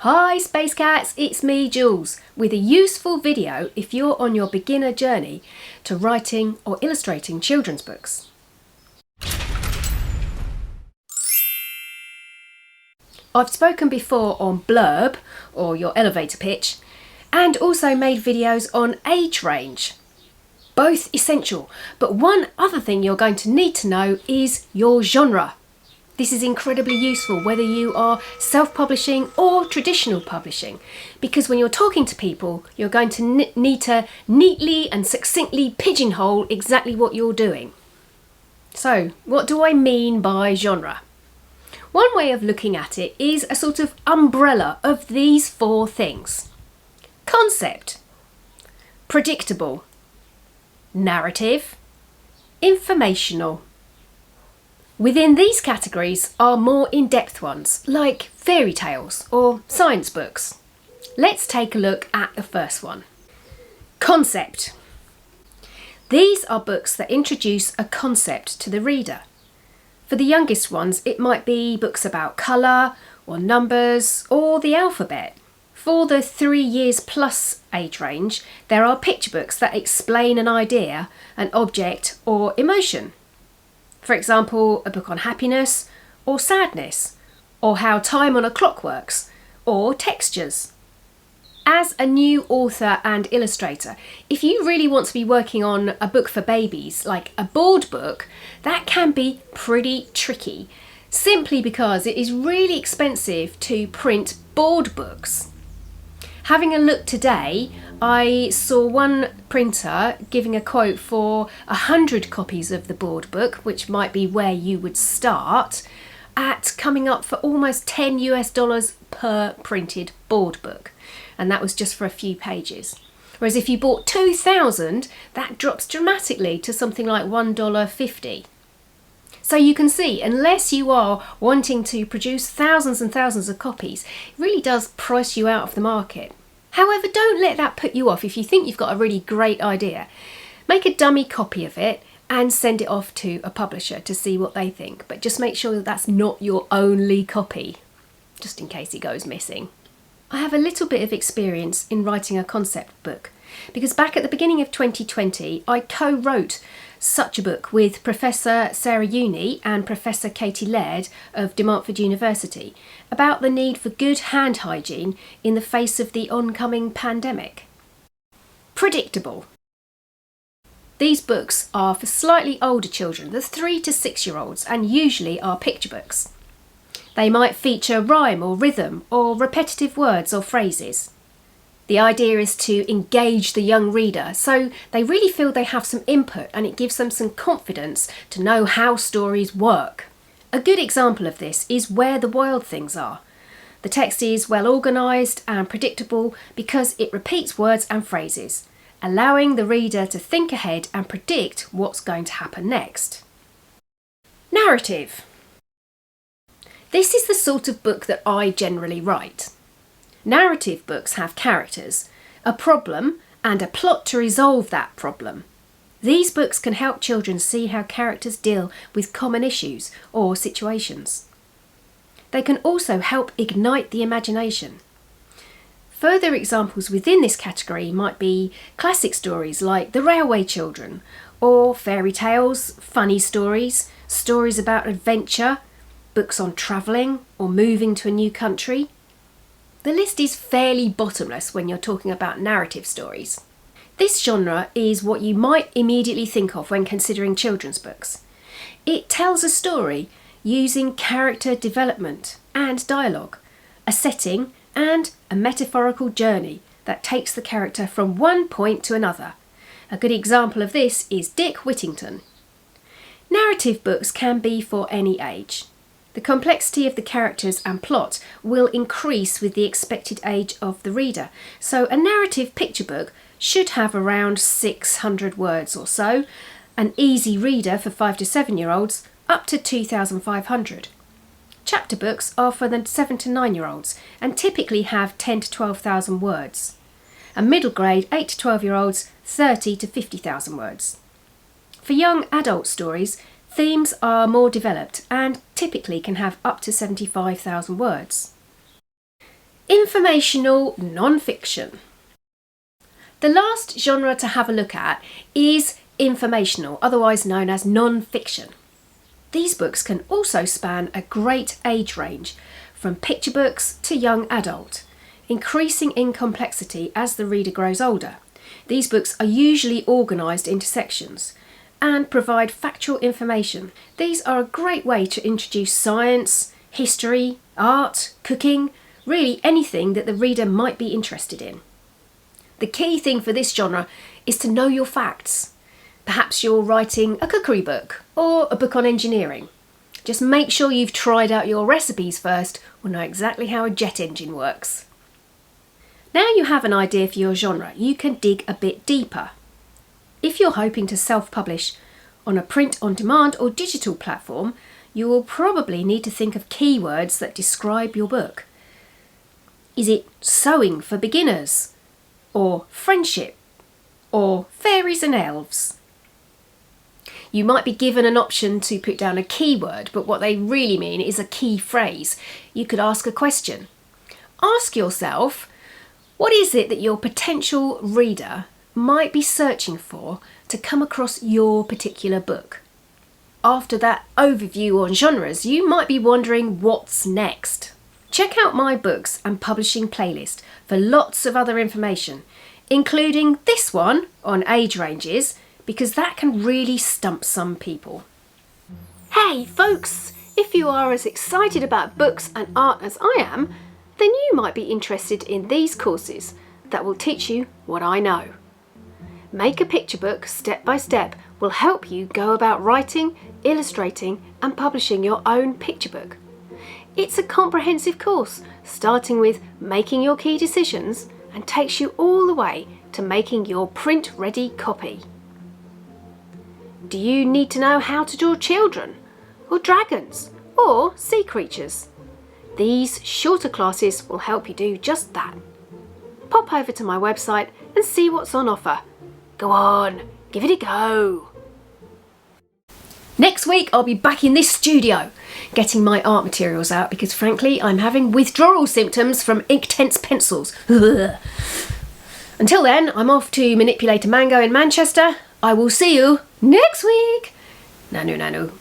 Hi Space Cats, it's me Jules with a useful video if you're on your beginner journey to writing or illustrating children's books. I've spoken before on blurb or your elevator pitch and also made videos on age range. Both essential, but one other thing you're going to need to know is your genre. This is incredibly useful whether you are self-publishing or traditional publishing, because when you're talking to people, you're going to need to neatly and succinctly pigeonhole exactly what you're doing. So, what do I mean by genre? One way of looking at it is a sort of umbrella of these four things. Concept, predictable, narrative, informational. Within these categories are more in-depth ones, like fairy tales or science books. Let's take a look at the first one. Concept. These are books that introduce a concept to the reader. For the youngest ones, it might be books about colour or numbers or the alphabet. For the 3 years plus age range, there are picture books that explain an idea, an object or emotion. For example, a book on happiness or sadness, or how time on a clock works, or textures. As a new author and illustrator, if you really want to be working on a book for babies, like a board book, that can be pretty tricky, simply because it is really expensive to print board books. Having a look today, I saw one printer giving a quote for 100 copies of the board book, which might be where you would start, at coming up for almost $10 per printed board book. And that was just for a few pages. Whereas if you bought 2,000, that drops dramatically to something like $1.50. So you can see, unless you are wanting to produce thousands and thousands of copies, it really does price you out of the market. However, don't let that put you off if you think you've got a really great idea. Make a dummy copy of it and send it off to a publisher to see what they think. But just make sure that that's not your only copy, just in case it goes missing. I have a little bit of experience in writing a concept book, because back at the beginning of 2020, I co-wrote such a book with Professor Sarah Uni and Professor Katie Laird of De Montfort University about the need for good hand hygiene in the face of the oncoming pandemic. Predictable. These books are for slightly older children, the 3 to 6 year olds, and usually are picture books. They might feature rhyme or rhythm or repetitive words or phrases. The idea is to engage the young reader so they really feel they have some input, and it gives them some confidence to know how stories work. A good example of this is Where the Wild Things Are. The text is well organised and predictable because it repeats words and phrases, allowing the reader to think ahead and predict what's going to happen next. Narrative. This is the sort of book that I generally write. Narrative books have characters, a problem, and a plot to resolve that problem. These books can help children see how characters deal with common issues or situations. They can also help ignite the imagination. Further examples within this category might be classic stories like The Railway Children, or fairy tales, funny stories, stories about adventure, books on travelling or moving to a new country. The list is fairly bottomless when you're talking about narrative stories. This genre is what you might immediately think of when considering children's books. It tells a story using character development and dialogue, a setting and a metaphorical journey that takes the character from one point to another. A good example of this is Dick Whittington. Narrative books can be for any age. The complexity of the characters and plot will increase with the expected age of the reader, so a narrative picture book should have around 600 words or so, an easy reader for 5 to 7 year olds up to 2,500. Chapter books are for the 7 to 9 year olds and typically have 10 to 12,000 words. A middle grade 8 to 12 year olds 30 to 50,000 words. For young adult stories, themes are more developed and typically can have up to 75,000 words. informational non-fiction. The last genre to have a look at is informational, otherwise known as non-fiction. These books can also span a great age range, from picture books to young adult, increasing in complexity as the reader grows older. These books are usually organised into sections and provide factual information. These are a great way to introduce science, history, art, cooking, really anything that the reader might be interested in. The key thing for this genre is to know your facts. Perhaps you're writing a cookery book or a book on engineering. Just make sure you've tried out your recipes first or know exactly how a jet engine works. Now you have an idea for your genre, you can dig a bit deeper. If you're hoping to self-publish on a print-on-demand or digital platform, you will probably need to think of keywords that describe your book. Is it sewing for beginners? Or friendship? Or fairies and elves? You might be given an option to put down a keyword, but what they really mean is a key phrase. You could ask a question. Ask yourself, what is it that your potential reader might be searching for to come across your particular book? After that overview on genres, you might be wondering what's next. Check out my books and publishing playlist for lots of other information, including this one on age ranges, because that can really stump some people. Hey folks, if you are as excited about books and art as I am, then you might be interested in these courses that will teach you what I know. Make a picture book step by step will help you go about writing, illustrating and publishing your own picture book. It's a comprehensive course, starting with making your key decisions and takes you all the way to making your print-ready copy. Do you need to know how to draw children, or dragons, or sea creatures? These shorter classes will help you do just that. Pop over to my website and see what's on offer. Go on, give it a go. Next week I'll be back in this studio getting my art materials out because frankly I'm having withdrawal symptoms from Inktense pencils. Until then, I'm off to manipulate a mango in Manchester. I will see you next week. Nanu nanu.